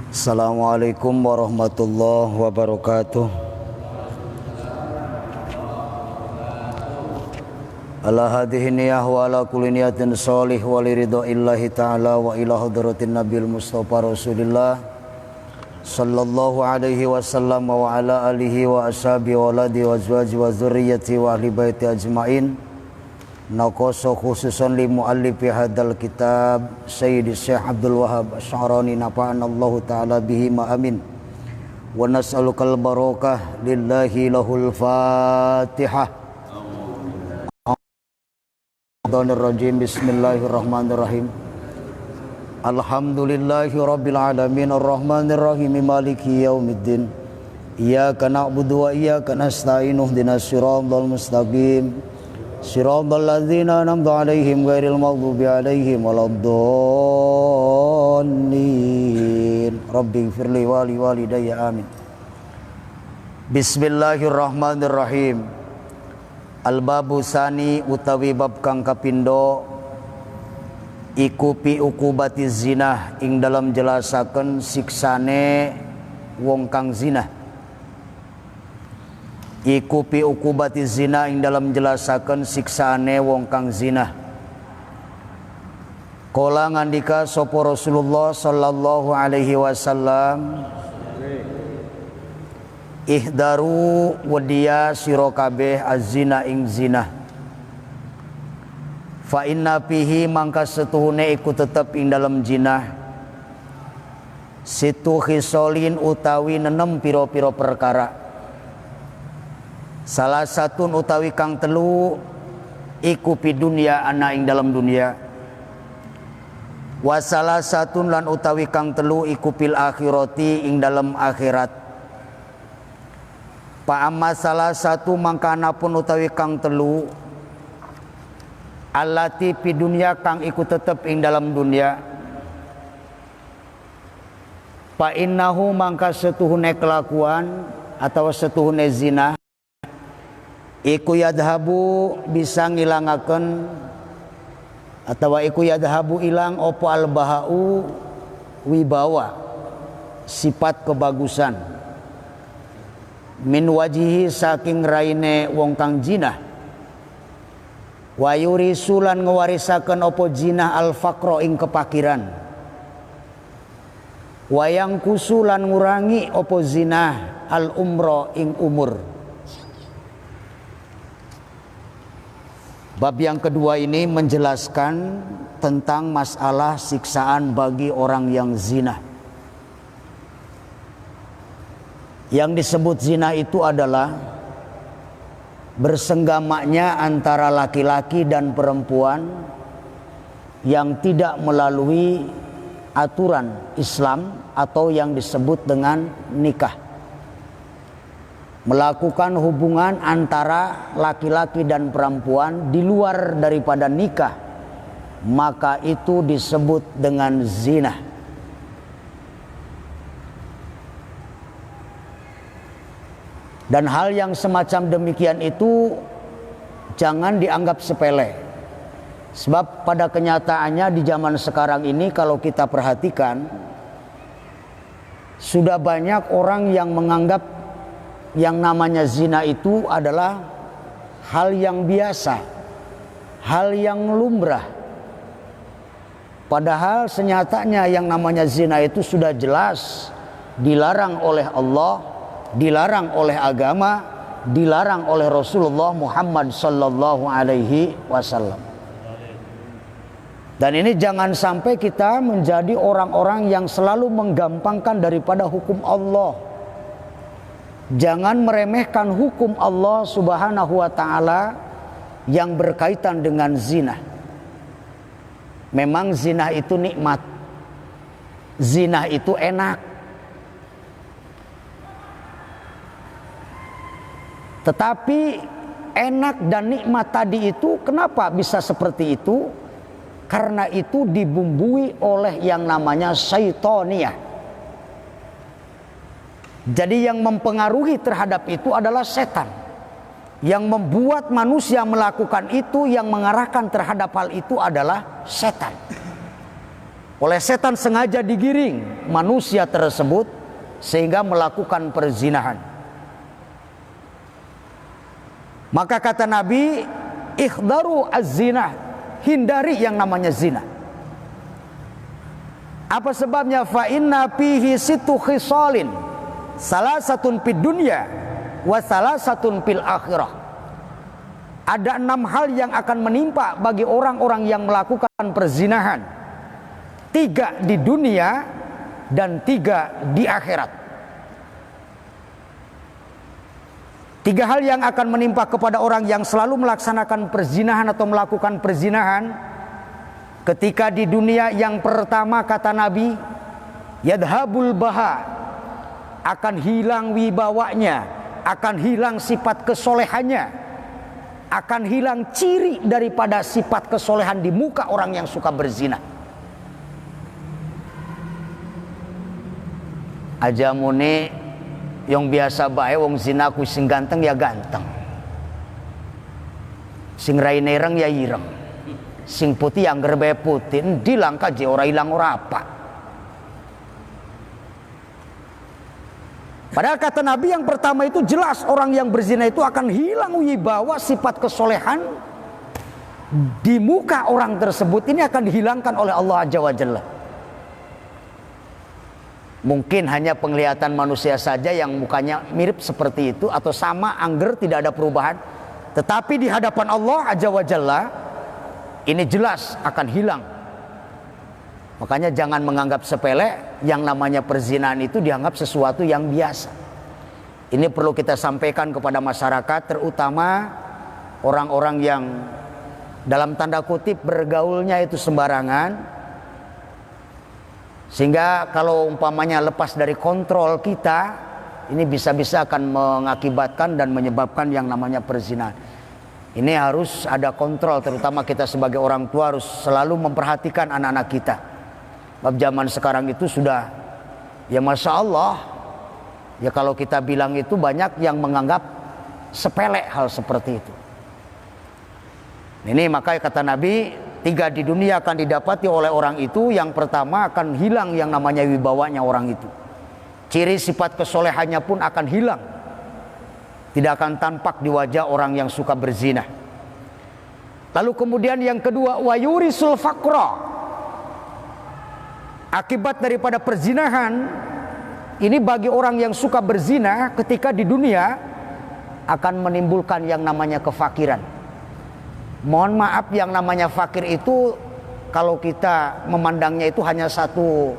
Assalamualaikum warahmatullahi wabarakatuh. Ala hadhihi niyah wa ala kulli niyatin sholih wa li ridhoillahi ta'ala wa ila hadratin nabil mustafa rasulillah sallallahu alaihi wasallam wa ala alihi wa ashabi wa waladi wa azwaji wa zurriyyati wa ahli baiti ajmain. Naqasa khususan li muallifi hadzal kitab Sayyidi Syekh Abdul Wahab Asy'arani nafa'anallahu ta'ala bihi ma amin. Wa nas'alukal barakah lillahi lahul Fatihah. Bismillahirrahmanirrahim. Alhamdulillahi rabbil alamin arrahmanir rahim maliki yaumiddin. Iyyaka na'budu wa iyyaka nasta'in ihdinas siratal mustaqim. Siratal ladzina an'amta 'alaihim ghairil maghdubi 'alaihim waladdallin. Rabbighfirli wa li walidayya amin. Bismillahirrahmanirrahim. Al-babu sani utawi bab kang kapindo iku pi ukubati zina ing dalam jelasaken siksane wong kang zina. Iku pi ukubati zina ing dalam jelasaken siksaane wong kang zina. Kala ngandika sapa Rasulullah sallallahu alaihi wasallam, ihdaru wadiya sira kabeh azina ing zina. Fa inna fihi mangka setuhune iku tetep ing dalam zina situ khisolin utawi nenem pira-pira perkara. Salah satun utawi kang telu iku pi dunya ana ing dalam dunia. Wa salah satun lan utawi kang telu iku pil akhirati ing dalam akhirat. Pa amma salah satu mangkana pun utawi kang telu allati pi dunya kang iku tetep ing dalam dunia. Pa innahu mangka setuhune kelakuan atau setuhune zina iku yadhabu bisa ngilangaken atau iku yadhabu ilang opo albahau wibawa sifat kebagusan min wajihi saking raine wong kang jinah wa yurisulan ngewarisaken opo jinah al faqra ing kepakiran wayang kusulan ngurangi opo zinah al umro ing umur. Bab yang kedua ini menjelaskan tentang masalah siksaan bagi orang yang zina. Yang disebut zina itu adalah bersenggamanya antara laki-laki dan perempuan yang tidak melalui aturan Islam atau yang disebut dengan nikah. Melakukan hubungan antara laki-laki dan perempuan di luar daripada nikah, maka itu disebut dengan zina. Dan hal yang semacam demikian itu jangan dianggap sepele. Sebab pada kenyataannya di zaman sekarang ini kalau kita perhatikan, sudah banyak orang yang menganggap yang namanya zina itu adalah hal yang biasa, hal yang lumrah. Padahal senyatanya yang namanya zina itu sudah jelas dilarang oleh Allah, dilarang oleh agama, dilarang oleh Rasulullah Muhammad sallallahu alaihi wasallam. Dan ini jangan sampai kita menjadi orang-orang yang selalu menggampangkan daripada hukum Allah. Jangan meremehkan hukum Allah subhanahu wa ta'ala yang berkaitan dengan zina. Memang zina itu nikmat, zina itu enak. Tetapi enak dan nikmat tadi itu kenapa bisa seperti itu? Karena itu dibumbui oleh yang namanya syaitoniyah. Jadi yang mempengaruhi terhadap itu adalah setan. Yang membuat manusia melakukan itu, yang mengarahkan terhadap hal itu adalah setan. oleh setan sengaja digiring manusia tersebut sehingga melakukan perzinahan. Maka kata Nabi, ikhdaru az-zina, hindari yang namanya zina. Apa sebabnya? Fa inna fihi situ khisalin, salasatun fid dunya wa salasatun fil akhirah. Ada 6 hal yang akan menimpa bagi orang-orang yang melakukan perzinahan. 3 di dunia dan 3 di akhirat. 3 hal yang akan menimpa kepada orang yang selalu melaksanakan perzinahan atau melakukan perzinahan. Ketika di dunia, yang pertama kata Nabi, yadhabul baha, akan hilang wibawanya, akan hilang sifat kesolehannya, akan hilang ciri daripada sifat kesolehan di muka orang yang suka berzina. Aja mune yang biasa bae wong zina ku sing ganteng ya ganteng, sing raine ireng ya ireng, sing putih yang gerbe putih, endi langka je ora ilang ora apa. Padahal kata Nabi yang pertama itu jelas orang yang berzina itu akan hilang wibawa, sifat kesolehan di muka orang tersebut ini akan dihilangkan oleh Allah Azza wa Jalla. Mungkin hanya penglihatan manusia saja yang mukanya mirip seperti itu atau sama, angger, tidak ada perubahan. Tetapi di hadapan Allah Azza wa Jalla ini jelas akan hilang. Makanya jangan menganggap sepele yang namanya perzinahan itu dianggap sesuatu yang biasa. Ini perlu kita sampaikan kepada masyarakat, terutama orang-orang yang dalam tanda kutip bergaulnya itu sembarangan. Sehingga kalau umpamanya lepas dari kontrol kita, ini bisa-bisa akan mengakibatkan dan menyebabkan yang namanya perzinahan. Ini harus ada kontrol, terutama kita sebagai orang tua harus selalu memperhatikan anak-anak kita. Sebab zaman sekarang itu sudah, ya Masya Allah, ya kalau kita bilang itu banyak yang menganggap sepele hal seperti itu. Ini makanya kata Nabi, 3 di dunia akan didapati oleh orang itu. Yang pertama akan hilang yang namanya wibawanya orang itu. Ciri sifat kesolehannya pun akan hilang. Tidak akan tampak di wajah orang yang suka berzina. Lalu kemudian yang kedua, wayurisul faqra. Akibat daripada perzinahan ini bagi orang yang suka berzina ketika di dunia akan menimbulkan yang namanya kefakiran. Mohon maaf, yang namanya fakir itu kalau kita memandangnya itu hanya satu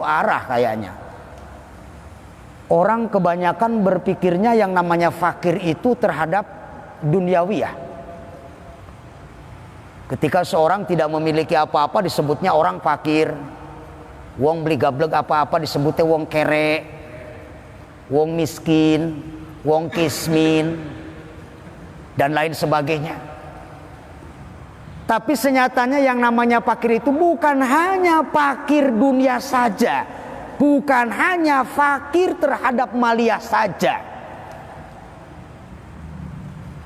arah kayaknya. Orang kebanyakan berpikirnya yang namanya fakir itu terhadap duniawiyah. Ketika seorang tidak memiliki apa-apa disebutnya orang fakir. Wong beli gablek apa-apa disebutnya wong kere, wong miskin, wong kismin, dan lain sebagainya. Tapi senyatanya yang namanya fakir itu bukan hanya fakir dunia saja, bukan hanya fakir terhadap maliyah saja.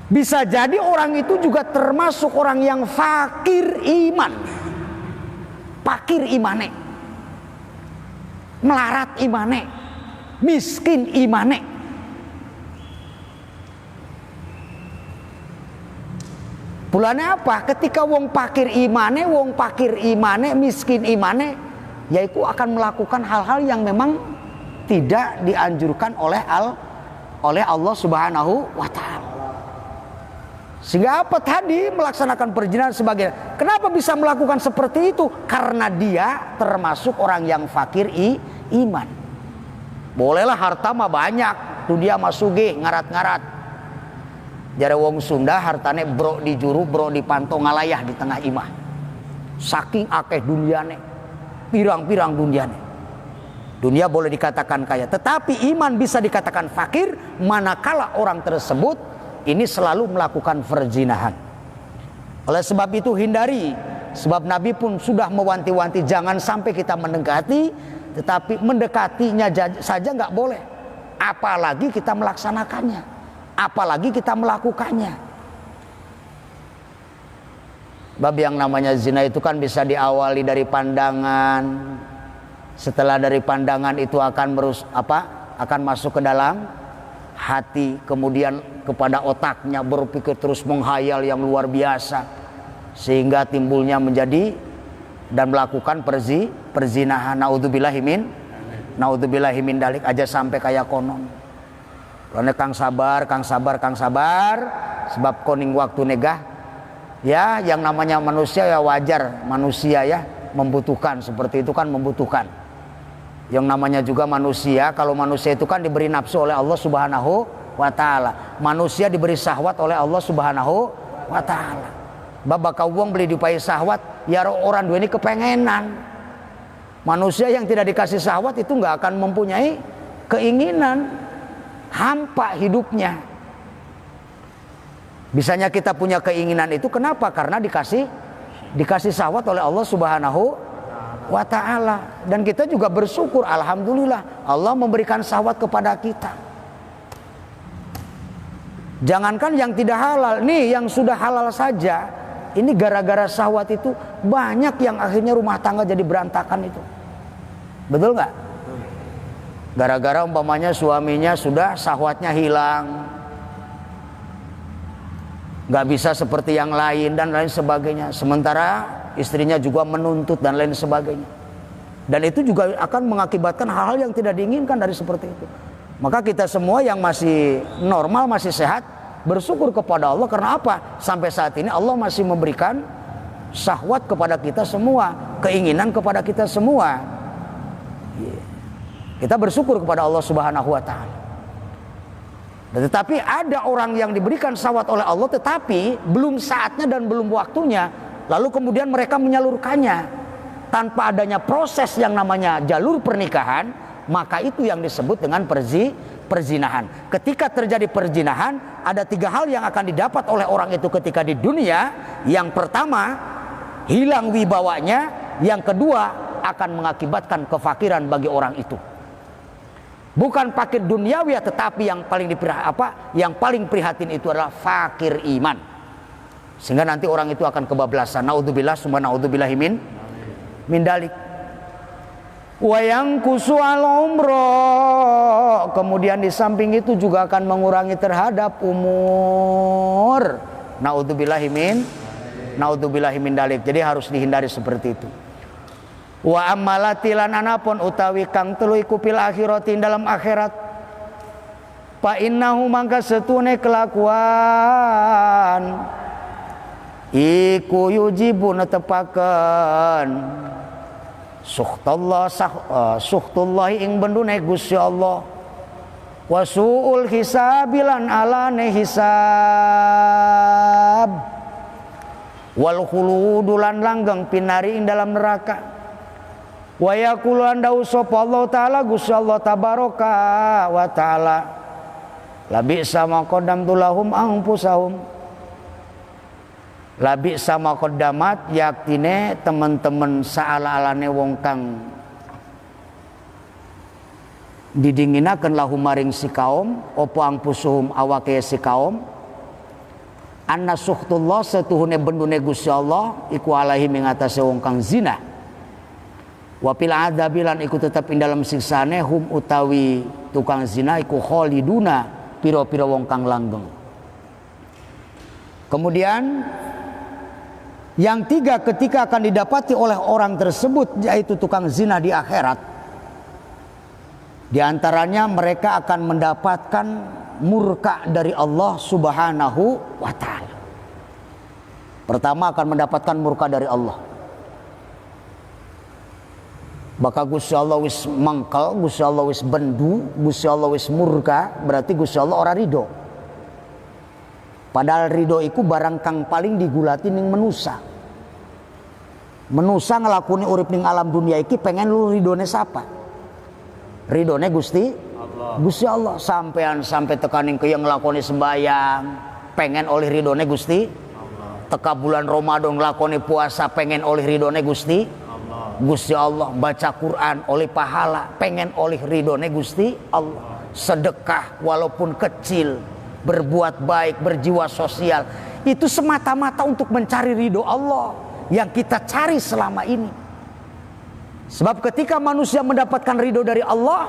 Bisa jadi orang itu juga termasuk orang yang fakir iman, fakir imane, melarat imane, miskin imane. Bulannya apa? Ketika wong fakir imane, miskin imane, yaitu akan melakukan hal-hal yang memang tidak dianjurkan oleh Allah Subhanahu wa Ta'ala. Sehingga apa tadi? Melaksanakan perzinahan sebagai. Kenapa bisa melakukan seperti itu? Karena dia termasuk orang yang fakir iman. Bolehlah harta mah banyak, dunia mah sugih ngarat-ngarat. Jare wong Sunda hartane bro di juru, bro di panto ngalayah di tengah imah. Saking akeh duniane, pirang-pirang duniane. Dunia boleh dikatakan kaya, tetapi iman bisa dikatakan fakir manakala orang tersebut ini selalu melakukan perzinahan. Oleh sebab itu hindari, sebab Nabi pun sudah mewanti-wanti jangan sampai kita mendekati, tetapi mendekatinya saja nggak boleh, apalagi kita melaksanakannya, apalagi kita melakukannya. Bab yang namanya zina itu kan bisa diawali dari pandangan. Setelah dari pandangan itu akan masuk ke dalam hati, kemudian kepada otaknya, berpikir terus menghayal yang luar biasa, sehingga timbulnya menjadi dan melakukan perzinahan. Naudzubillahi min dalik, aja sampai kayak konon. Karena kang sabar, sebab koning waktu negah. Ya, yang namanya manusia ya wajar, manusia ya membutuhkan, seperti itu kan membutuhkan. Yang namanya juga manusia, kalau manusia itu kan diberi nafsu oleh Allah Subhanahu wa ta'ala. Manusia diberi syahwat oleh Allah Subhanahu wa ta'ala. Babaka uang beli diupai syahwat, ya orang dua ini kepengenan. Manusia yang tidak dikasih syahwat itu nggak akan mempunyai keinginan, hampa hidupnya. Bisanya kita punya keinginan itu kenapa? Karena dikasih syahwat oleh Allah Subhanahu wa ta'ala. Dan kita juga bersyukur, alhamdulillah Allah memberikan syahwat kepada kita. Jangankan yang tidak halal, nih yang sudah halal saja, ini gara-gara syahwat itu banyak yang akhirnya rumah tangga jadi berantakan itu. Betul nggak? Gara-gara umpamanya suaminya sudah syahwatnya hilang, nggak bisa seperti yang lain dan lain sebagainya. Sementara istrinya juga menuntut dan lain sebagainya. Dan itu juga akan mengakibatkan hal-hal yang tidak diinginkan dari seperti itu. Maka kita semua yang masih normal, masih sehat, bersyukur kepada Allah. Karena apa? Sampai saat ini Allah masih memberikan syahwat kepada kita semua, keinginan kepada kita semua. Kita bersyukur kepada Allah Subhanahu wa ta'ala. Tetapi ada orang yang diberikan syahwat oleh Allah tetapi belum saatnya dan belum waktunya, lalu kemudian mereka menyalurkannya tanpa adanya proses yang namanya jalur pernikahan, maka itu yang disebut dengan perzinahan. Ketika terjadi perzinahan, ada 3 hal yang akan didapat oleh orang itu ketika di dunia. Yang pertama, hilang wibawanya. Yang kedua, akan mengakibatkan kefakiran bagi orang itu. Bukan fakir duniawi, tetapi yang paling prihatin itu adalah fakir iman. Sehingga nanti orang itu akan kebablasan. Naudzubillah summa naudzubillahi min dalik. Wa yanqusu al umra. Kemudian di samping itu juga akan mengurangi terhadap umur. Naudzubillahi min dalik. Jadi harus dihindari seperti itu. Wa amalatilan anapun utawi kang telu iku fil akhirati dalam akhirat. Fa innahu mangka setune kelakuan iku yujibu netepaken suhtullahi ing bendune Gusti Allah. Wa suul hisabilan alane hisab. Wal khuludulan langgeng pinari ing dalam neraka. Wa yaqulu andau sapa Allah taala Gusti Allah tabaraka wa taala labi sama qaddamtu lahum anfusahum. Labi sama qaddamat yaktine teman-teman saala-alane wong kang didinginaken lahum maring si kaum opo anfusuhum awake si kaum anna suhtullah setuhune bendune Gusti Allah iku alaihi ing atase wong kang zina. Wa fil adzabilan iku tetep ing dalam siksane hum utawi tukang zina iku khaliduna pira-pira wong kang langgeng. Kemudian yang 3 ketika akan didapati oleh orang tersebut yaitu tukang zina di akhirat, di antaranya mereka akan mendapatkan murka dari Allah Subhanahu wa ta'ala. Pertama akan mendapatkan murka dari Allah. Maka Gusti Allah wis mangkal, Gusti Allah wis bendu, Gusti Allah wis murka, berarti Gusti Allah ora ridho. Padahal ridho iku barang kang paling digulati ning manusa. Manusa ngelakuni urip ning alam dunia iki pengen lu ridhone sapa? Ridhone Gusti Allah. Gusti Allah. Sampean sampai tekaning ke yang nglakoni sembayang, pengen oleh ridhone Gusti Allah. Teka bulan Ramadan nglakoni puasa pengen oleh ridhone Gusti Gusti Allah. Baca Quran oleh pahala pengen oleh ridhone Gusti Allah. Sedekah walaupun kecil, berbuat baik, berjiwa sosial, itu semata-mata untuk mencari ridho Allah yang kita cari selama ini. Sebab ketika manusia mendapatkan ridho dari Allah,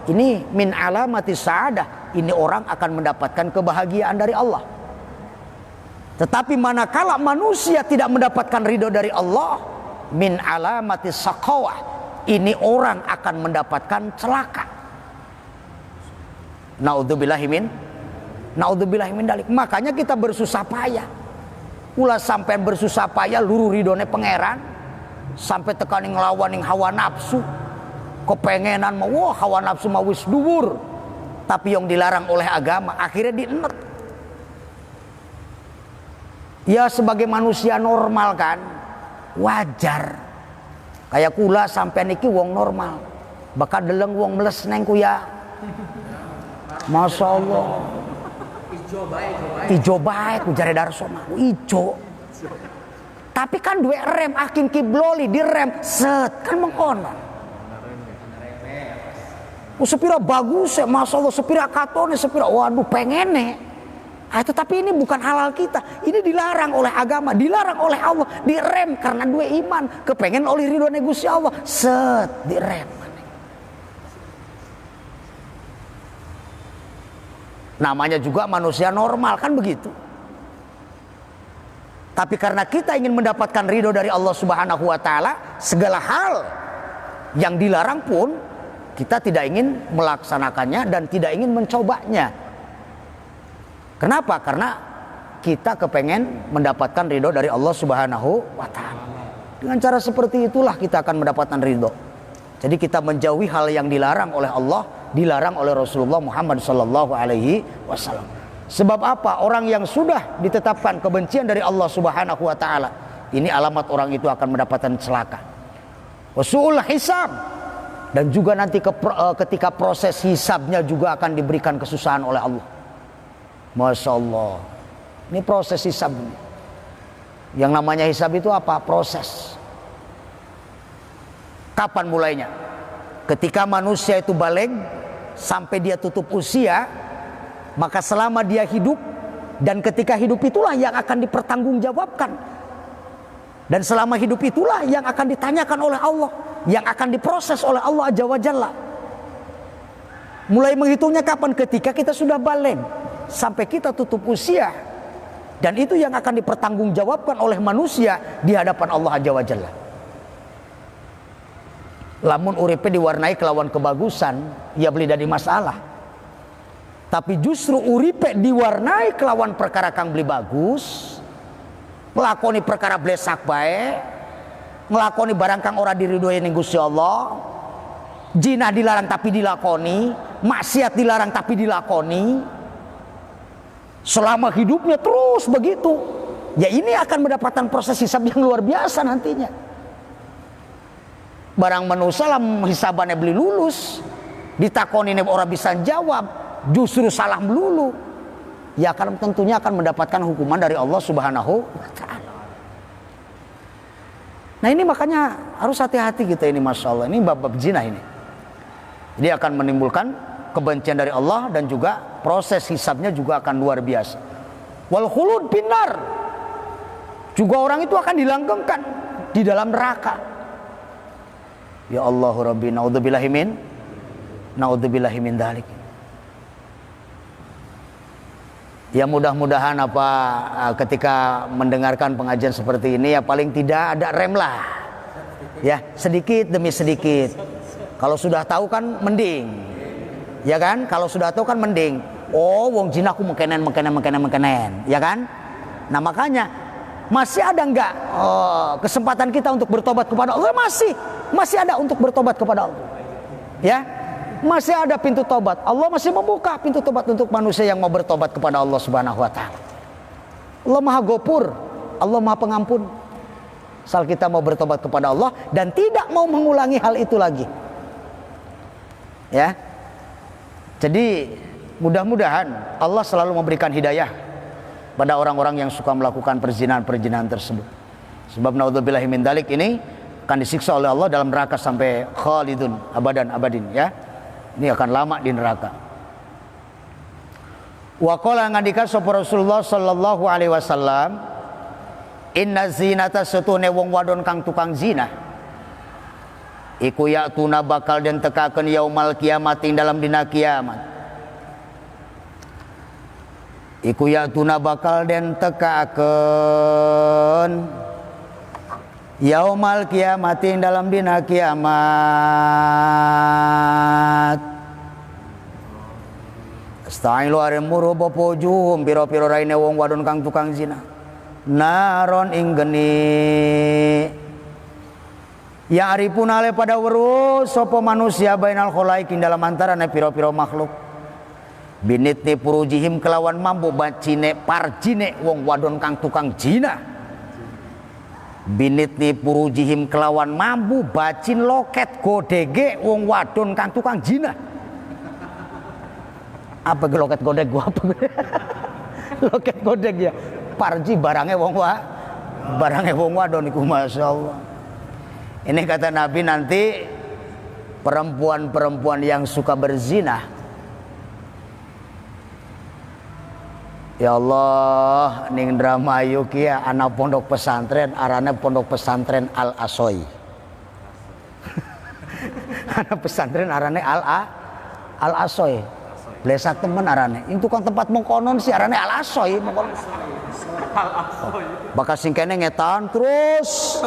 ini min alamati sa'adah, ini orang akan mendapatkan kebahagiaan dari Allah. Tetapi manakala manusia tidak mendapatkan ridho dari Allah, min alamati saqawah, ini orang akan mendapatkan celaka. Naudzubillahi min dalik. Makanya kita bersusah payah. Ulah sampai bersusah payah luruh ridone pangeran, sampai tekani ngelawan yang hawa nafsu. Kepengenan mau wah hawa nafsu mau wis dhuwur, tapi yang dilarang oleh agama akhirnya dienet. Ya sebagai manusia normal kan wajar. Kayak kula sampai niki wong normal, bakal deleng wong meles neng kuya. Masya Allah. Ijo baik ujare Darsoma. Ijo. Tapi kan dua rem akin kibloli direm set kan mengkono. Sepira bagus ya, Masya Allah, sepira katone, sepira waduh pengen tapi ini bukan halal kita. Ini dilarang oleh agama, dilarang oleh Allah, direm karena dua iman, kepengen oleh ridho Gusti Allah, set direm. Namanya juga manusia normal kan begitu. Tapi karena kita ingin mendapatkan ridho dari Allah Subhanahu wa taala, segala hal yang dilarang pun kita tidak ingin melaksanakannya dan tidak ingin mencobanya. Kenapa? Karena kita kepengen mendapatkan ridho dari Allah Subhanahu wa taala. Dengan cara seperti itulah kita akan mendapatkan ridho. Jadi kita menjauhi hal yang dilarang oleh Allah, dilarang oleh Rasulullah Muhammad sallallahu alaihi wasallam. Sebab apa? Orang yang sudah ditetapkan kebencian dari Allah Subhanahu wa taala, ini alamat orang itu akan mendapatkan celaka. Wasu'ul hisab, dan juga nanti ketika proses hisabnya juga akan diberikan kesusahan oleh Allah. Masya Allah. Ini proses hisab. Yang namanya hisab itu apa? Proses. Kapan mulainya? Ketika manusia itu balik sampai dia tutup usia, maka selama dia hidup, dan ketika hidup itulah yang akan dipertanggungjawabkan, dan selama hidup itulah yang akan ditanyakan oleh Allah, yang akan diproses oleh Allah Azza wa Jalla. Mulai menghitungnya kapan? Ketika kita sudah balik sampai kita tutup usia, dan itu yang akan dipertanggungjawabkan oleh manusia di hadapan Allah Azza wa Jalla. Lamun uripe diwarnai kelawan kebagusan, ya beli dari masalah. Tapi justru uripe diwarnai kelawan perkara kang beli bagus, ngelakoni perkara blesak bae, ngelakoni barang kang ora diridhoi ning Gusti Allah, zina dilarang tapi dilakoni, maksiat dilarang tapi dilakoni, selama hidupnya terus begitu, ya ini akan mendapatkan proses hisab yang luar biasa nantinya. Barang manusia lam hisabannya beli lulus, ditakoni orang bisa jawab, justru salah melulu, ya akan tentunya akan mendapatkan hukuman dari Allah Subhanahu wa taala. Nah ini makanya harus hati-hati kita ini, Masya Allah, ini bab-bab zina ini. Jadi akan menimbulkan kebencian dari Allah, dan juga proses hisabnya juga akan luar biasa. Wal khulud finnar, juga orang itu akan dilanggengkan di dalam neraka. Ya Allah Rabbi, naudzubillahi min dzalik. Ya mudah-mudahan ketika mendengarkan pengajian seperti ini, ya paling tidak ada rem lah. Ya, sedikit demi sedikit. Kalau sudah tahu kan mending. Ya kan? Kalau sudah tahu kan mending. Oh, wong jinaku mekenen, ya kan? Nah, makanya masih ada enggak kesempatan kita untuk bertobat kepada Allah? Masih ada untuk bertobat kepada Allah. Ya, masih ada pintu tobat. Allah masih membuka pintu tobat untuk manusia yang mau bertobat kepada Allah Subhanahu wa taala. Allah Maha Ghafur, Allah Maha Pengampun. Asal kita mau bertobat kepada Allah dan tidak mau mengulangi hal itu lagi. Ya. Jadi mudah-mudahan Allah selalu memberikan hidayah pada orang-orang yang suka melakukan perzinahan-perzinahan tersebut. Sebab naudzubillahi min dzalik ini akan disiksa oleh Allah dalam neraka sampai khalidun abadin, ya. Ini akan lama di neraka. Wa qala ngandika sapa Rasulullah sallallahu alaihi wasallam, inna zinata satune wong wadon kang tukang zina iku ya'tuna bakal den tekakeun yaumal kiamat ing dalam dina kiamat. Iku ya'tuna bakal den tekakeun yaumal kiamat ing dalam dina kiamat. Stain lu are muru bopojuhum piro-piro raine wong wadon kang tukang zina. Naron ing geni. Ya aripuna ale pada weruh sapa manusia bainal khalaiqin dalam antarane piro-piro makhluk. Binitni purujihim kelawan mambu bacine parjine wong wadon kang tukang zina. Binitni purujihim kelawan mambu bacin loket godege wong wadon kang tukang zina. Apa loket godeg gua apa? Loket godeg ya. Parji barangnya wong wadon iku masyaallah. Ini kata Nabi nanti perempuan-perempuan yang suka berzina. Ya Allah, ning Indramayu ki ya anak pondok pesantren arane pondok pesantren Al Asoy. Anak pesantren arane Al Asoy. Blesak temen arane. Itu kan tempat mengkonon si arane Al Asoy mengkonon. Bakal sing kene ngetan terus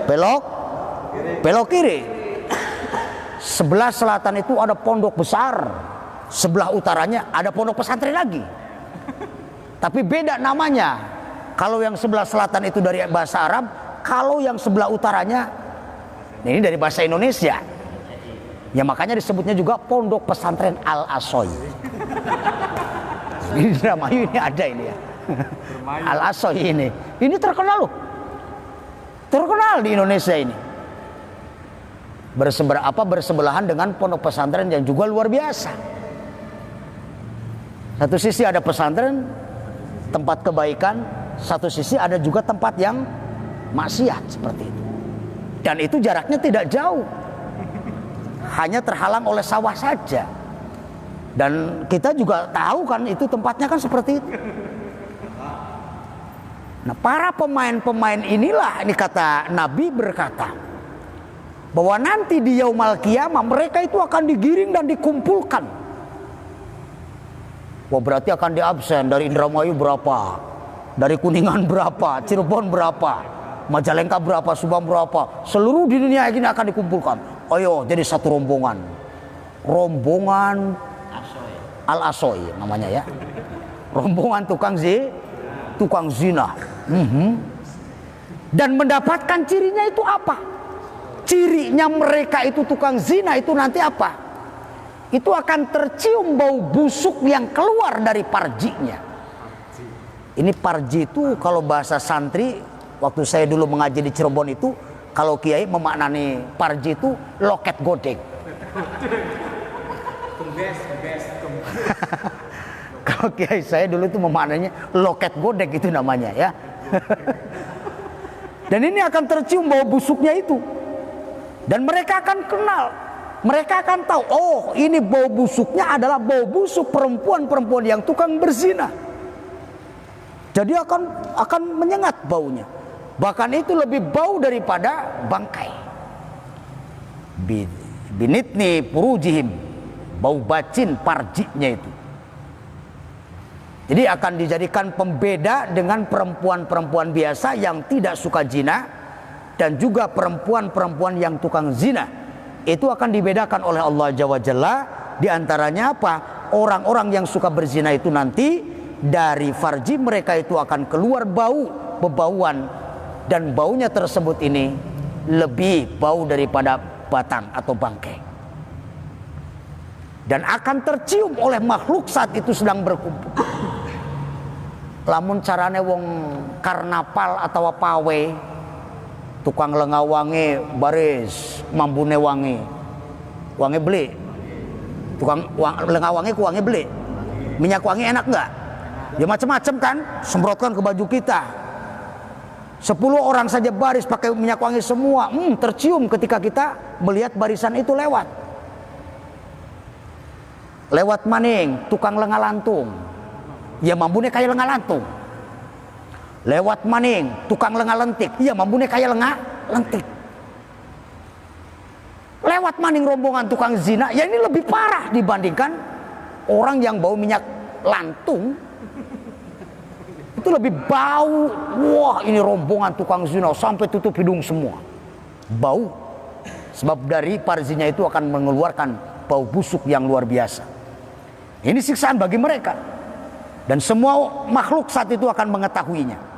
belok kiri. Sebelah selatan itu ada pondok besar. Sebelah utaranya ada pondok pesantren lagi. Tapi beda namanya. Kalau yang sebelah selatan itu dari bahasa Arab, kalau yang sebelah utaranya ini dari bahasa Indonesia. Ya makanya disebutnya juga pondok pesantren Al Asoy. Ini Indramayu ini ada ini ya. Al Asoy ini. Ini terkenal loh. Terkenal di Indonesia ini. Bersebelahan dengan pondok pesantren yang juga luar biasa. Satu sisi ada pesantren, tempat kebaikan, satu sisi ada juga tempat yang maksiat seperti itu. Dan itu jaraknya tidak jauh. Hanya terhalang oleh sawah saja. Dan kita juga tahu kan itu tempatnya kan seperti itu. Nah, para pemain-pemain inilah ini kata Nabi berkata bahwa nanti di yaumul qiyamah mereka itu akan digiring dan dikumpulkan. Wah, berarti akan diabsen dari Indramayu berapa, dari Kuningan berapa, Cirebon berapa, Majalengka berapa, Subang berapa, seluruh di dunia ini akan dikumpulkan. Ayo jadi satu rombongan Al Asoy namanya ya, rombongan tukang zina. Dan mendapatkan cirinya itu apa? Cirinya mereka itu tukang zina itu nanti apa? Itu akan tercium bau busuk yang keluar dari parjinya. Ini parji itu kalau bahasa santri, waktu saya dulu mengaji di Cirebon itu, kalau kiai memaknani parji itu loket godeg. Kalau kiai saya dulu itu memaknanya loket godeg itu namanya ya. Dan ini akan tercium bau busuknya itu. Dan mereka akan kenal. Mereka akan tahu, oh ini bau busuknya adalah bau busuk perempuan-perempuan yang tukang berzina. Jadi akan menyengat baunya. Bahkan itu lebih bau daripada bangkai. Binitni purujihim, bau bacin parjinya itu. Jadi akan dijadikan pembeda dengan perempuan-perempuan biasa yang tidak suka zina dan juga perempuan-perempuan yang tukang zina. Itu akan dibedakan oleh Allah Jalla Jalla. Di antaranya apa? Orang-orang yang suka berzina itu nanti dari farji mereka itu akan keluar bebauan, dan baunya tersebut ini lebih bau daripada batang atau bangkai. Dan akan tercium oleh makhluk saat itu sedang berkumpul. Lamun carane wong karnapal atau pawe, tukang lengawange baris mambune wangi beli, tukang lengawange ku wangi beli, minyak wangi enak nggak? Ya macam-macam kan, semprotkan ke baju kita. 10 orang saja baris pakai minyak wangi semua, tercium ketika kita melihat barisan itu lewat maning tukang lenga lantung. ya mambune kayak lengah lantung. Lewat maning tukang lengah lentik, ya mambune kayak lengah lentik. Lewat maning rombongan tukang zina, ya ini lebih parah dibandingkan orang yang bau minyak lantung. Itu lebih bau. Wah, ini rombongan tukang zina sampai tutup hidung semua. Bau. Sebab dari parzinya itu akan mengeluarkan bau busuk yang luar biasa. Ini siksaan bagi mereka. Dan semua makhluk saat itu akan mengetahuinya.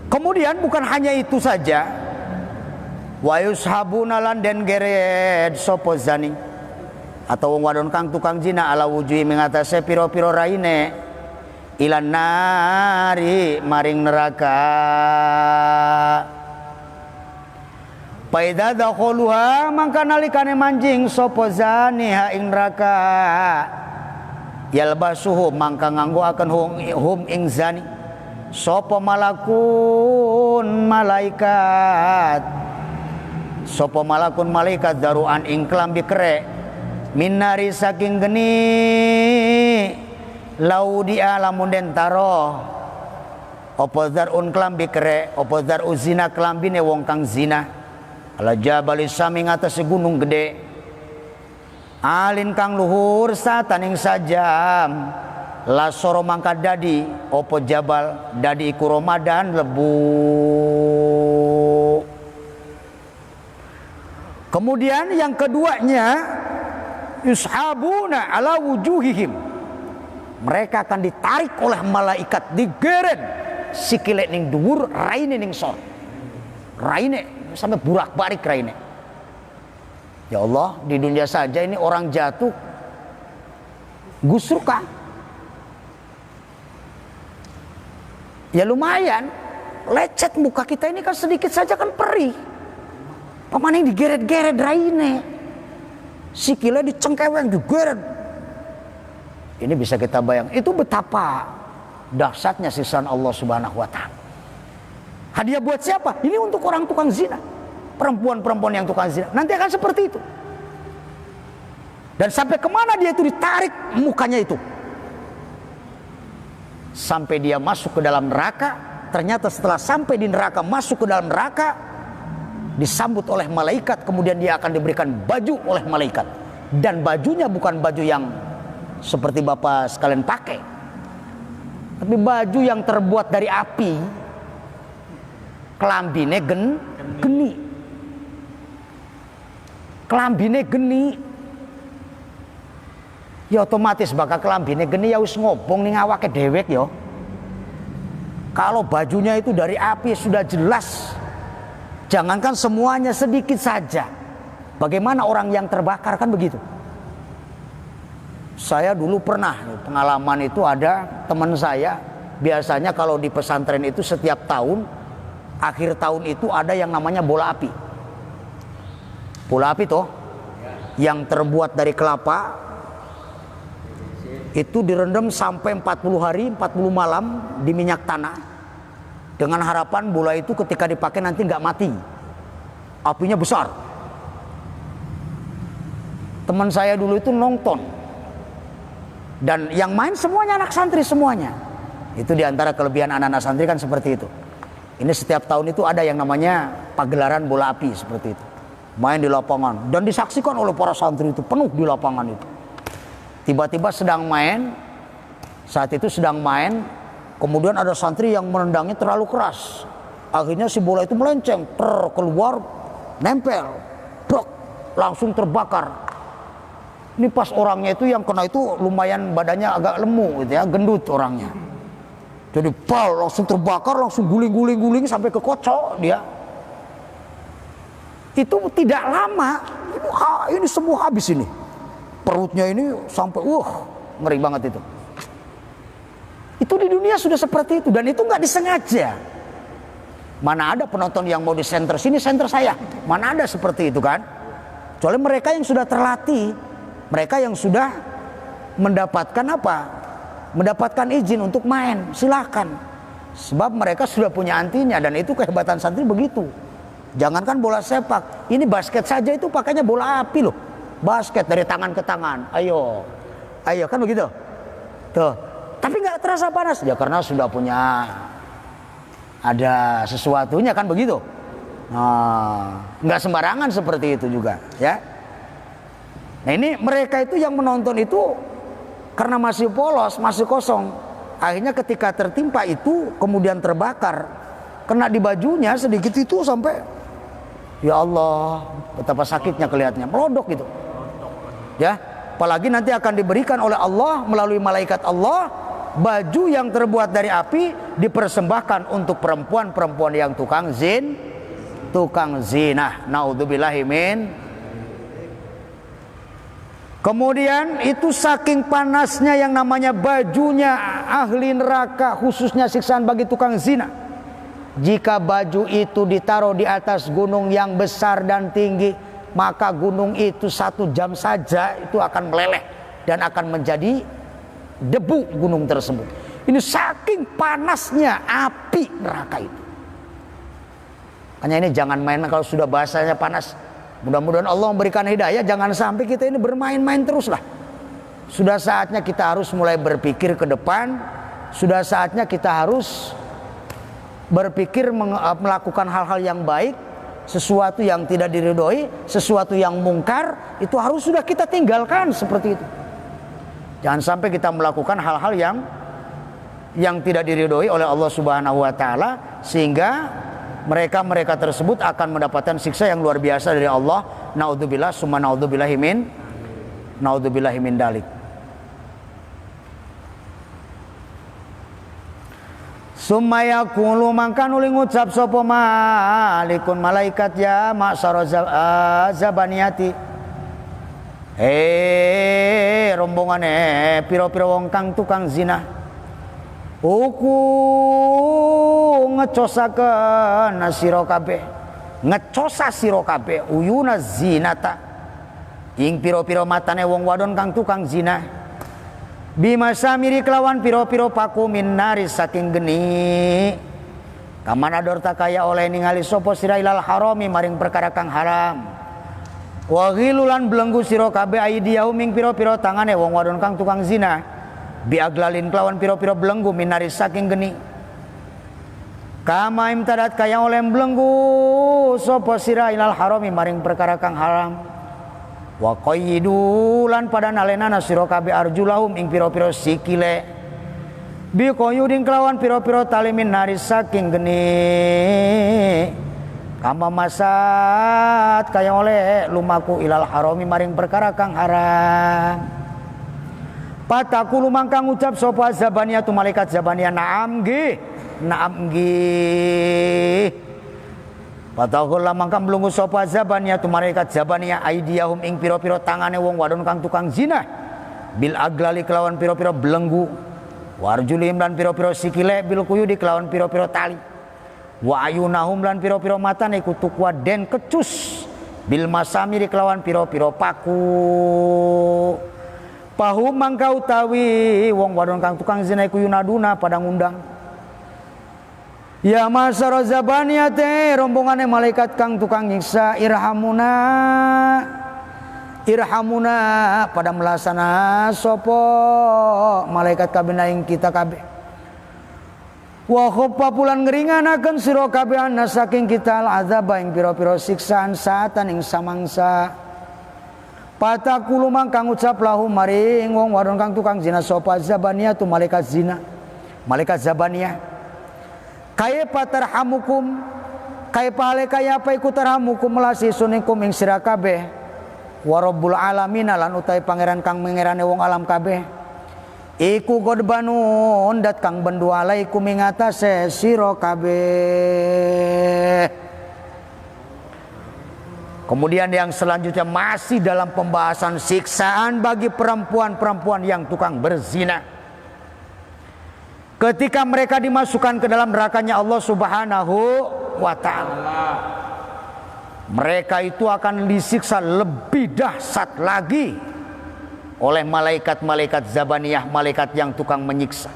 Kemudian bukan hanya itu saja. Wa yushabuna lan den geret sapa zani atau wong wadon kang tukang zina ala wujuhi mengatasi piro-piro raine ilan nari maring neraka. Paida dakhuluha mangka nalikane manjing sapa zani ha ing neraka yalbasuhu mangka nganggo akan hum ing zani sapa malakun malaikat. Sopo malakun malaikat daruan ing klambi kere minari saking geni laudia lamun den taro opo darun klambi kere opo dar uzina klambine wong kang zina ala jabali sami ngatas gunung gede alin kang luhur sataning sajam la soro mangka dadi opo jabal dadi iku Ramadan lebu. Kemudian yang keduanya yushabuna ala wujuhihim. Mereka akan ditarik oleh malaikat digeret sikile ning dhuwur raine ning sor. Raine sampai burak-barik raine. Ya Allah, di dunia saja ini orang jatuh gusruka. Ya lumayan, lecet muka kita ini kan sedikit saja kan perih. Pemaning digeret-geret raine, sikile dicengkeweng digeret. Ini bisa kita bayang. Itu betapa dahsyatnya siksaan Allah Subhanahu Wa Taala. Hadiah buat siapa? Ini untuk orang tukang zina, perempuan-perempuan yang tukang zina. Nanti akan seperti itu. Dan sampai kemana dia itu ditarik mukanya itu? Sampai dia masuk ke dalam neraka. Ternyata setelah sampai di neraka, masuk ke dalam neraka, disambut oleh malaikat, kemudian dia akan diberikan baju oleh malaikat. Dan bajunya bukan baju yang seperti Bapak sekalian pakai, tapi baju yang terbuat dari api. Kelambine geni. Kelambine geni. Ya otomatis bakal kelambine geni ya wis ngobong ning awake dhewek ya. Kalau bajunya itu dari api sudah jelas. Jangankan semuanya, sedikit saja. Bagaimana orang yang terbakar kan begitu. Saya dulu pernah pengalaman itu, ada teman saya. Biasanya kalau di pesantren itu setiap tahun, akhir tahun itu ada yang namanya bola api. Bola api toh, yang terbuat dari kelapa. Itu direndam sampai 40 hari, 40 malam di minyak tanah. Dengan harapan bola itu ketika dipakai nanti nggak mati, apinya besar. Teman saya dulu itu nonton, dan yang main semuanya anak santri semuanya. Itu diantara kelebihan anak-anak santri kan seperti itu. Ini setiap tahun itu ada yang namanya pagelaran bola api seperti itu, main di lapangan dan disaksikan oleh para santri itu penuh di lapangan itu. Tiba-tiba sedang main, saat itu sedang main. Kemudian ada santri yang menendangnya terlalu keras. Akhirnya si bola itu melenceng, keluar, nempel, brok, langsung terbakar. Ini pas orangnya itu yang kena itu lumayan badannya agak lemu gitu ya, gendut orangnya. Jadi pal langsung terbakar, langsung guling sampai ke kocok dia. Itu tidak lama, ini semua habis ini. Perutnya ini sampai ngeri banget itu. Itu di dunia sudah seperti itu, dan itu nggak disengaja. Mana ada penonton yang mau di center sini, center saya. Mana ada seperti itu kan? Kecuali mereka yang sudah terlatih, mereka yang sudah mendapatkan apa? Mendapatkan izin untuk main, silakan. Sebab mereka sudah punya antinya, dan itu kehebatan santri begitu. Jangankan bola sepak, ini basket saja itu pakainya bola api loh. Basket dari tangan ke tangan, ayo. Ayo kan begitu. Tuh. Tapi nggak terasa panas ya karena sudah punya ada sesuatunya kan begitu. Nah, nggak sembarangan seperti itu juga ya. Nah ini mereka itu yang menonton itu karena masih polos, masih kosong. Akhirnya ketika tertimpa itu kemudian terbakar, kena di bajunya sedikit itu sampai ya Allah betapa sakitnya kelihatannya, melodok gitu. Ya, apalagi nanti akan diberikan oleh Allah melalui malaikat Allah baju yang terbuat dari api dipersembahkan untuk perempuan-perempuan yang tukang zina. Naudzubillahi min. Kemudian itu saking panasnya yang namanya bajunya ahli neraka, khususnya siksaan bagi tukang zina. Jika baju itu ditaruh di atas gunung yang besar dan tinggi, maka gunung itu 1 jam saja itu akan meleleh dan akan menjadi debu gunung tersebut. Ini saking panasnya api neraka itu. Makanya ini jangan main kalau sudah bahasanya panas. Mudah-mudahan Allah memberikan hidayah, jangan sampai kita ini bermain-main terus lah. Sudah saatnya kita harus mulai berpikir ke depan. Sudah saatnya kita harus berpikir melakukan hal-hal yang baik. Sesuatu yang tidak diridhoi, sesuatu yang mungkar, itu harus sudah kita tinggalkan seperti itu. Jangan sampai kita melakukan hal-hal yang tidak diridhoi oleh Allah Subhanahu wa taala sehingga mereka tersebut akan mendapatkan siksa yang luar biasa dari Allah. Naudzubillah summa naudzubillahi min dalik. Summa yaqulu mangka nuli ngucap sapa malikun malaikat ya ma'syara zabaniyati. Rombongane pira-pira wong kang tukang zina. Uku ngecosakeun sira kabeh. Ngecosa sira kabeh uyuna zinata. Ing pira-pira matane wong wadon kang tukang zina. Bimasamiri kelawan pira-pira paku minari saking geni. Kamana dorta kaya oleh ningali sapa sira ilal harami maring perkara kang haram. Wa ghilulan belenggu sira kabeh aidiyahum ing pira-pira tangane wong wadon kang tukang zina. Biaglalin kelawan piro-piro belenggu minari saking geni. Kama imtadat kaya oleh belenggu sopo sira ilal harami maring perkara kang haram. Wa qayyidulan pada nalenana sira kabeh arjulahum ing piro-piro sikile. Bi qayyudin kelawan piro-piro tali minari saking geni. Kama masat kaya oleh lumaku ilal harami maring perkara kang haram. Patakulu mangka ngucap sapa zabaniyah tu malaikat zabaniyah na'am nggih. Patakul mangka mlungu sapa zabaniyah tu malaikat zabaniyah aidiyahum ing pira-pira tangane wong wadon kang tukang zina bil aglali kelawan pira-pira belenggu warjulim lan pira-pira sikile bil quyudi kelawan pira-pira tali wa ayunahum lan pira-pira matane kutuk waden kecus bil masamiri kelawan pira-pira paku. Pahu mangka utawi wong wadon kang tukang zina iku yunaduna pada ngundang. Ya masyara zabaniyate rombongane malaikat kang tukang nyiksa irhamuna pada melasana sapa malaikat kabeh ing kita kabeh. Wa khaffa pulan ngringanaken sira kabeh ana saking kita al azab ing pira-pira siksaan saatan ing samangsa. Patakulu mangka ngucap lahu maring wong wadon kang tukang zina sapa zabaniyah tu malaikat zina. Malaikat zabaniyah. Kaifa tarhamukum? Kaifa kaya apa iku tarhamukum melasi sunikum ing sira kabeh. Wa rabbul alamin lan utai pangeran kang mengerane wong alam kabeh. Iku godbanu ndat kang bendu alaikum ing atase sira kabeh. Kemudian yang selanjutnya masih dalam pembahasan siksaan bagi perempuan-perempuan yang tukang berzina. Ketika mereka dimasukkan ke dalam nerakanya Allah Subhanahu wa ta'ala, mereka itu akan disiksa lebih dahsyat lagi oleh malaikat-malaikat zabaniyah, malaikat yang tukang menyiksa.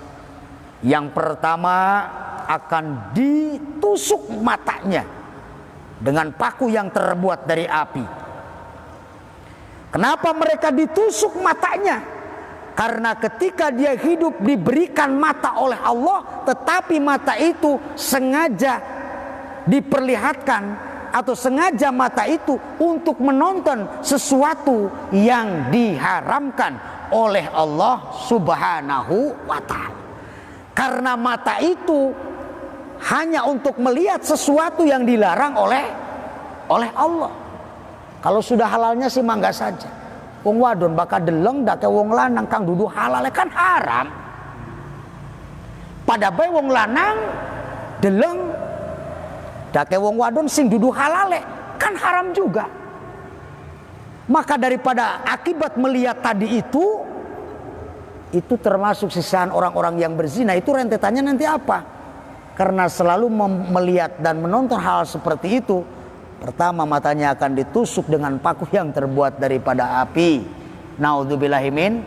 Yang pertama akan ditusuk matanya dengan paku yang terbuat dari api. Kenapa mereka ditusuk matanya? Karena ketika dia hidup diberikan mata oleh Allah, tetapi mata itu sengaja diperlihatkan atau sengaja mata itu untuk menonton sesuatu yang diharamkan oleh Allah Subhanahu wa ta'ala. Karena mata itu hanya untuk melihat sesuatu yang dilarang oleh Allah. Kalau sudah halalnya sih mangga saja. Wong wadon bakal deleng dake wong lanang kang dudu halal kan haram. Pada bae wong lanang deleng dake wong wadon sing dudu halale kan haram juga. Maka daripada akibat melihat tadi itu termasuk sisaan orang-orang yang berzina, itu rentetannya nanti apa? Karena selalu melihat dan menonton hal seperti itu, pertama matanya akan ditusuk dengan paku yang terbuat daripada api. Naudzubillahimin.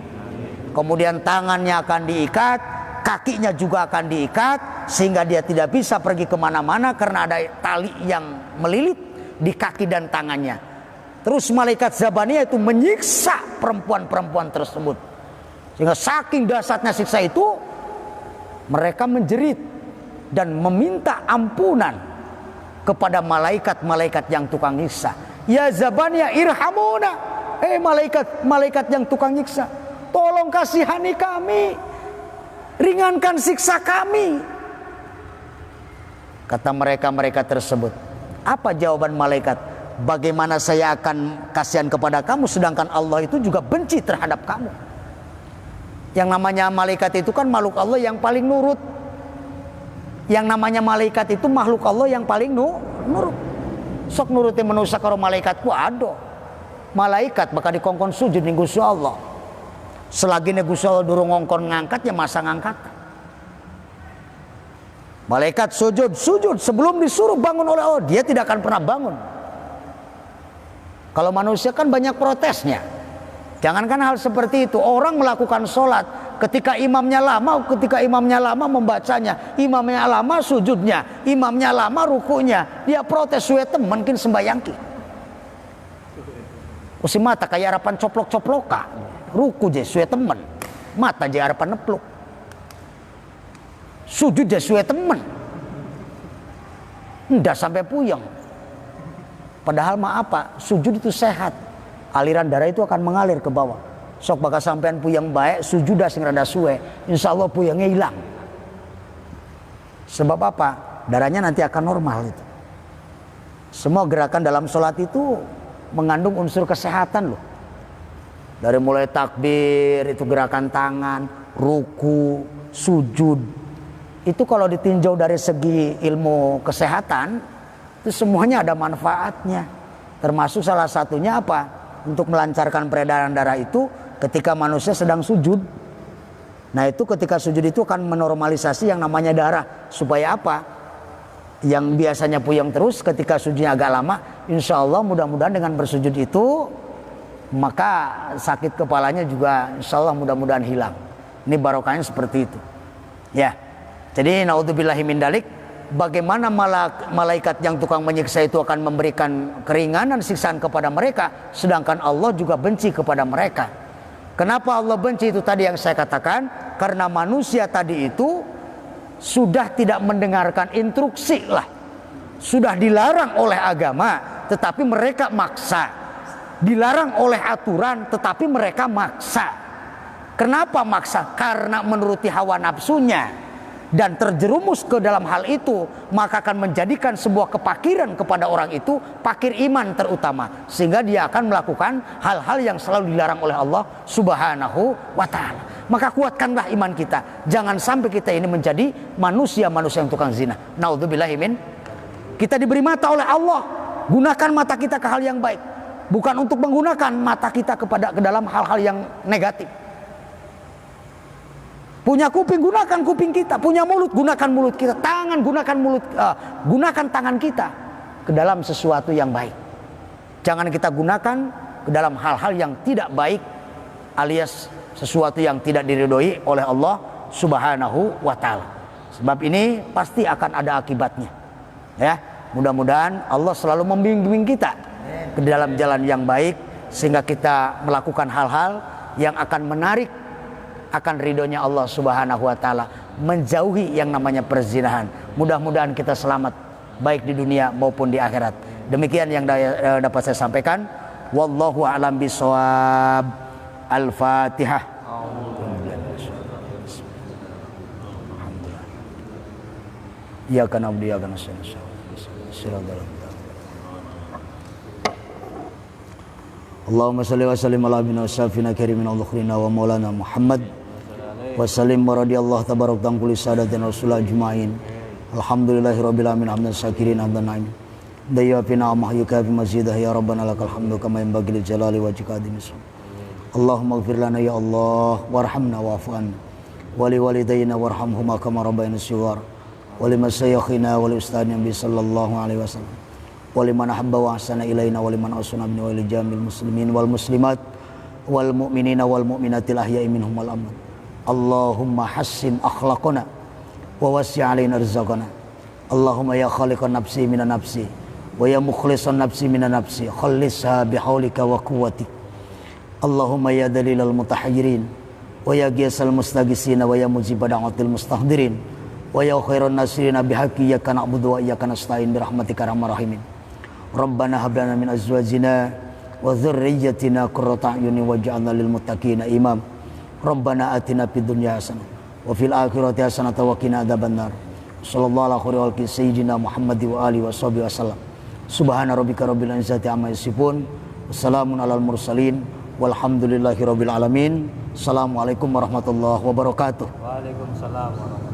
Kemudian tangannya akan diikat, kakinya juga akan diikat, sehingga dia tidak bisa pergi kemana-mana karena ada tali yang melilit di kaki dan tangannya. Terus malaikat Zabaniyah itu menyiksa perempuan-perempuan tersebut, sehingga saking dahsyatnya siksa itu mereka menjerit dan meminta ampunan kepada malaikat-malaikat yang tukang nyiksa. Ya Zabaniyah irhamuna, malaikat-malaikat yang tukang nyiksa, tolong kasihani kami, ringankan siksa kami. Kata mereka tersebut, apa jawaban malaikat? Bagaimana saya akan kasihan kepada kamu sedangkan Allah itu juga benci terhadap kamu? Yang namanya malaikat itu kan makhluk Allah yang paling nurut. Yang namanya malaikat itu makhluk Allah yang paling nurut. Sok nuruti manusia karo malaikat ku ado. Malaikat bakal dikongkon sujud ning Gusti Allah. Selagi nih Gusti Allah durung ngongkon ngangkat ya masa ngangkat. Malaikat sujud sebelum disuruh bangun oleh Allah, dia tidak akan pernah bangun. Kalau manusia kan banyak protesnya. Jangankan hal seperti itu, orang melakukan sholat ketika imamnya lama membacanya, imamnya lama sujudnya, imamnya lama rukunya, dia protes suwe temen kin sembayangki. Usi mata kayak harapan coplok-coploka, ruku je suwe temen, mata je harapan nepluk, sujud je suwe temen, ndak sampai puyeng. Padahal apa? Sujud itu sehat. Aliran darah itu akan mengalir ke bawah. Sok bakal sampean puyeng baik, sujudah sing rada suwe, insya Allah puyengnya hilang. Sebab apa? Darahnya nanti akan normal itu. Semua gerakan dalam sholat itu mengandung unsur kesehatan loh. Dari mulai takbir, itu gerakan tangan, ruku, sujud. Itu kalau ditinjau dari segi ilmu kesehatan, itu semuanya ada manfaatnya. Termasuk salah satunya apa? Untuk melancarkan peredaran darah itu ketika manusia sedang sujud. Nah itu ketika sujud itu akan menormalisasi yang namanya darah. Supaya apa? Yang biasanya puyeng terus ketika sujudnya agak lama, insya Allah mudah-mudahan dengan bersujud itu, maka sakit kepalanya juga insya Allah mudah-mudahan hilang. Ini barokahnya seperti itu. Ya. Jadi naudzubillahi min dalik. Bagaimana malaikat yang tukang menyiksa itu akan memberikan keringanan siksaan kepada mereka, sedangkan Allah juga benci kepada mereka. Kenapa Allah benci itu tadi yang saya katakan? Karena manusia tadi itu sudah tidak mendengarkan instruksi lah, sudah dilarang oleh agama tetapi mereka maksa, dilarang oleh aturan tetapi mereka maksa. Kenapa maksa? Karena menuruti hawa nafsunya dan terjerumus ke dalam hal itu, maka akan menjadikan sebuah kepakiran kepada orang itu, pakir iman terutama, sehingga dia akan melakukan hal-hal yang selalu dilarang oleh Allah Subhanahu wa ta'ala. Maka kuatkanlah iman kita, jangan sampai kita ini menjadi manusia-manusia yang tukang zina. Naudzubillahi min. Kita diberi mata oleh Allah, gunakan mata kita ke hal yang baik, bukan untuk menggunakan mata kita ke dalam hal-hal yang negatif. Punya kuping, gunakan kuping kita. Punya mulut, gunakan mulut kita. Tangan, gunakan tangan kita ke dalam sesuatu yang baik. Jangan kita gunakan ke dalam hal-hal yang tidak baik, alias sesuatu yang tidak diridhoi oleh Allah Subhanahu wa ta'ala. Sebab ini pasti akan ada akibatnya. Ya, mudah-mudahan Allah selalu membimbing kita ke dalam jalan yang baik, sehingga kita melakukan hal-hal yang akan menarik akan ridhonya Allah Subhanahu wa taala, menjauhi yang namanya perzinahan. Mudah-mudahan kita selamat baik di dunia maupun di akhirat. Demikian yang dapat saya sampaikan. Wallahu a'lam bishawab. Al-Fatihah. Iyyaka na'budu wa iyyaka nasta'in. Allahumma salli wa sallim ala abina wa safina karimina al-ukhrina wa maulana Muhammad wa sallim wa radiyallahu tabarak tangkuli sadatin rasulullah ajma'in. Alhamdulillahi rabbil alamin hamdan syakirin hamdan na'imin dayafina amahyuka fi masjidah ya rabbana lakal hamdu kama yanbaghi li jalali wajhika adimis. Allahumma ighfir lana ya Allah warhamna wa'fu anna wa li walidayna warhamhuma kama rabbayana shighar wa li masyayikhina wa li ustadina bi sallallahu alaihi wasallam wa liman ahabba wa ahsana ilaina wa liman asuna min wa li jamil muslimin wal muslimat wal mu'minina wal mu'minatil ahya'i minhum wal amwat. Allahumma hassin akhlaqana wa wasi' alaina rizqana. Allahumma ya khaliqan nafsi minan nafsi wa ya mukhlisan nafsi minan nafsi khallisha bihaulika wa quwwatik. Allahumma ya dalilal mutahayyirin wa ya ghiyasal mustaghisina wa ya mujibad da'watil mustahdirin wa ya khairan nasirina bihaqqi iyyaka na'budu wa iyyaka nasta'in birahmatika arhamar rahimin. Rabbana hab lana min azwajina wa dhurriyyatina qurrata a'yunin waj'alna lil muttaqina imam. Rabbana atina fid dunya hasanah wa fil akhirati hasanah wa qina adzabannar. Sallallahu alaihi wa sayyidina Muhammad wa alihi washabihi wasallam. Subhana rabbika rabbil izzati amma yasifun. Wassalamun alal mursalin walhamdulillahi rabbil alamin. Assalamualaikum warahmatullahi wabarakatuh. Waalaikumsalam warahmatullahi wabarakatuh.